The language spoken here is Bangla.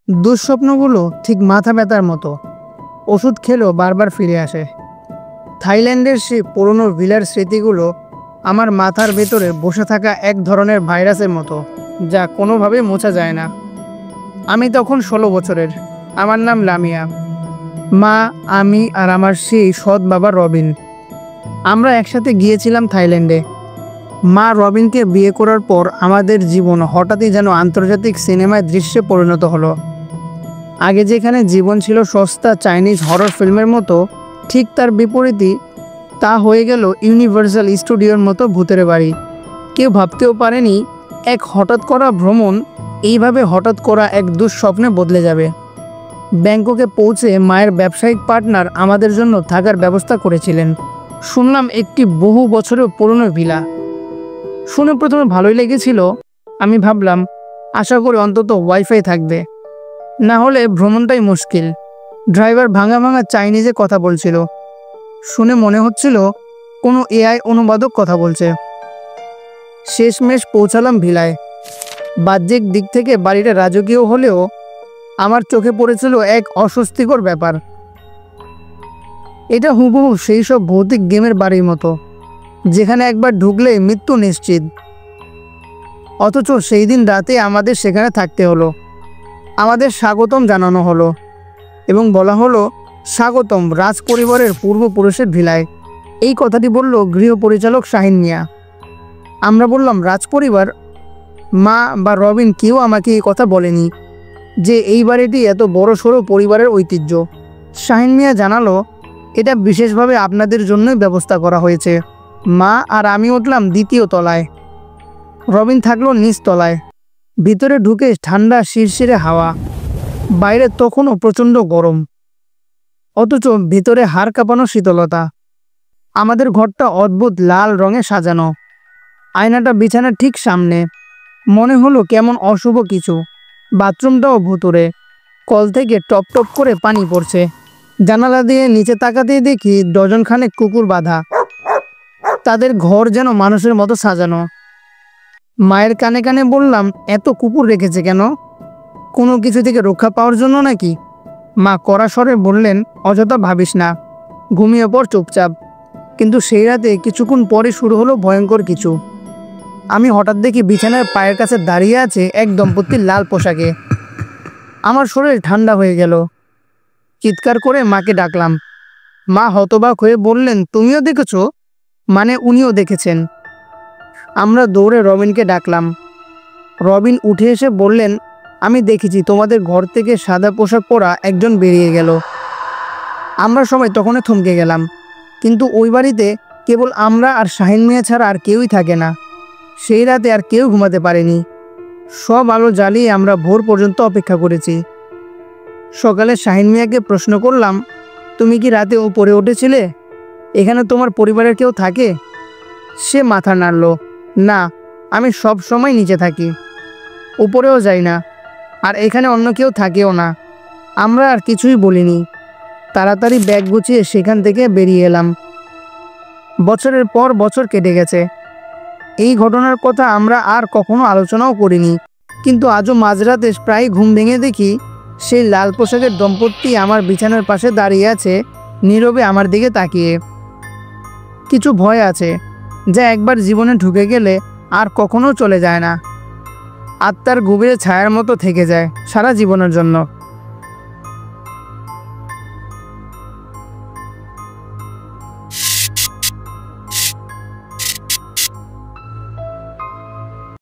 দুঃস্বপ্নগুলো ঠিক মাথা ব্যথার মতো, ওষুধ খেলেও বারবার ফিরে আসে। থাইল্যান্ডের সেই পুরনো ভিলার স্মৃতিগুলো আমার মাথার ভেতরে বসে থাকা এক ধরনের ভাইরাসের মতো, যা কোনোভাবে মোছা যায় না। আমি তখন 16 বছরের। আমার নাম লামিয়া। মা, আমি আর আমার সেই সৎ বাবা রবিন, আমরা একসাথে গিয়েছিলাম থাইল্যান্ডে। মা রবিনকে বিয়ে করার পর আমাদের জীবন হঠাৎই যেন আন্তর্জাতিক সিনেমায় দৃশ্যে পরিণত হলো। আগে যেখানে জীবন ছিল সস্তা চাইনিজ হরর ফিল্মের মতো, ঠিক তার বিপরীতই তা হয়ে গেল ইউনিভার্সাল স্টুডিওর মতো ভূতের বাড়ি। কেউ ভাবতেও পারেনি এক হঠাৎ করা ভ্রমণ এইভাবে হঠাৎ করা এক দুঃস্বপ্নে বদলে যাবে। ব্যাংককে পৌঁছে মায়ের ব্যবসায়িক পার্টনার আমাদের জন্য থাকার ব্যবস্থা করেছিলেন। শুনলাম একটি বহু বছরের পুরনো ভিলা। শুনে প্রথমে ভালোই লেগেছিল। আমি ভাবলাম আশা করি অন্তত ওয়াইফাই থাকবে, না হলে ভ্রমণটাই মুশকিল। ড্রাইভার ভাঙা ভাঙা চাইনিজে কথা বলছিল। শুনে মনে হচ্ছিল কোনো এআই অনুবাদক কথা বলছে। শেষমেশ পৌঁছালাম ভিলায়। বাহ্যিক দিক থেকে বাড়িটা রাজকীয় হলেও আমার চোখে পড়েছিল এক অস্বস্তিকর ব্যাপার। এটা হুবহু সেই সব ভৌতিক গেমের বাড়ির মতো, যেখানে একবার ঢুকলে মৃত্যু নিশ্চিত। অথচ সেই দিন রাতে আমাদের সেখানে থাকতে হলো। আমাদের স্বাগতম জানানো হলো এবং বলা হলো, স্বাগতম রাজ পরিবারের পূর্বপুরুষের ভিলায়। এই কথাটি বলল গৃহ পরিচালক শাহিন মিয়া। আমরা বললাম, রাজ পরিবার? মা বা রবিন কেউ আমাকে এই কথা বলেনি যে এই বাড়িটি এত বড় সড়ো পরিবারের ঐতিহ্য। শাহিন মিয়া জানালো, এটা বিশেষভাবে আপনাদের জন্যই ব্যবস্থা করা হয়েছে। মা আর আমি উঠলাম দ্বিতীয় তলায়, রবিন থাকলো নিচ তলায়। ভিতরে ঢুকে ঠান্ডা শিরশিরে হাওয়া, বাইরে তখনও প্রচণ্ড গরম, অথচ ভিতরে হাড় কাঁপানো শীতলতা। আমাদের ঘরটা অদ্ভুত লাল রঙে সাজানো, আয়নাটা বিছানার ঠিক সামনে। মনে হলো কেমন অশুভ কিছু। বাথরুমটাও ভুতুরে, কল থেকে টপ টপ করে পানি পড়ছে। জানালা দিয়ে নিচে তাকাতেই দেখি ডজনখানেক কুকুর বাঁধা, তাদের ঘর যেন মানুষের মতো সাজানো। মায়ের কানে কানে বললাম, এত কুকুর রেখেছে কেন? কোনো কিছু থেকে রক্ষা পাওয়ার জন্য নাকি? মা কড়া স্বরে বললেন, অযথা ভাবিস না, ঘুমিয়ে পড় চুপচাপ। কিন্তু সেই রাতে কিছুক্ষণ পরে শুরু হলো ভয়ঙ্কর কিছু। আমি হঠাৎ দেখি বিছানার পায়ের কাছে দাঁড়িয়ে আছে এক দম্পতির লাল পোশাকে। আমার শরীর ঠান্ডা হয়ে গেল। চিৎকার করে মাকে ডাকলাম। মা হতবাক হয়ে বললেন, তুমিও দেখেছো? মানে উনিও দেখেছেন? আমরা দৌড়ে রবিনকে ডাকলাম। রবিন উঠে এসে বললেন, আমি দেখেছি, তোমাদের ঘর থেকে সাদা পোশাক পরা একজন বেরিয়ে গেল। আমরা সবাই তখনই থমকে গেলাম। কিন্তু ওই বাড়িতে কেবল আমরা আর শাহিন মিয়া ছাড়া আর কেউই থাকে না। সেই রাতে আর কেউ ঘুমাতে পারেনি। সব আলো জ্বালিয়ে আমরা ভোর পর্যন্ত অপেক্ষা করেছি। সকালে শাহিন মিয়াকে প্রশ্ন করলাম, তুমি কি রাতে উপরে উঠেছিলে? এখানে তোমার পরিবারের কেউ থাকে? সে মাথা নাড়ল, না, আমি সব সময় নিচে থাকি, উপরেও যাই না, আর এখানে অন্য কেউ থাকেও না। আমরা আর কিছুই বলিনি। তাড়াতাড়ি ব্যাগ গুছিয়ে সেখান থেকে বেরিয়ে এলাম। বছরের পর বছর কেটে গেছে। এই ঘটনার কথা আমরা আর কখনো আলোচনাও করিনি। কিন্তু আজও মাঝরাতে প্রায় ঘুম ভেঙে দেখি সেই লাল পোশাকের দম্পতি আমার বিছানার পাশে দাঁড়িয়ে আছে, নীরবে আমার দিকে তাকিয়ে। কিছু ভয় আছে, যা একবার জীবনে ঢুকে গেলে আর কখনো চলে যায় না। আত্মার গভীরে ছায়ার মতো থেকে যায় সারা জীবনের জন্য।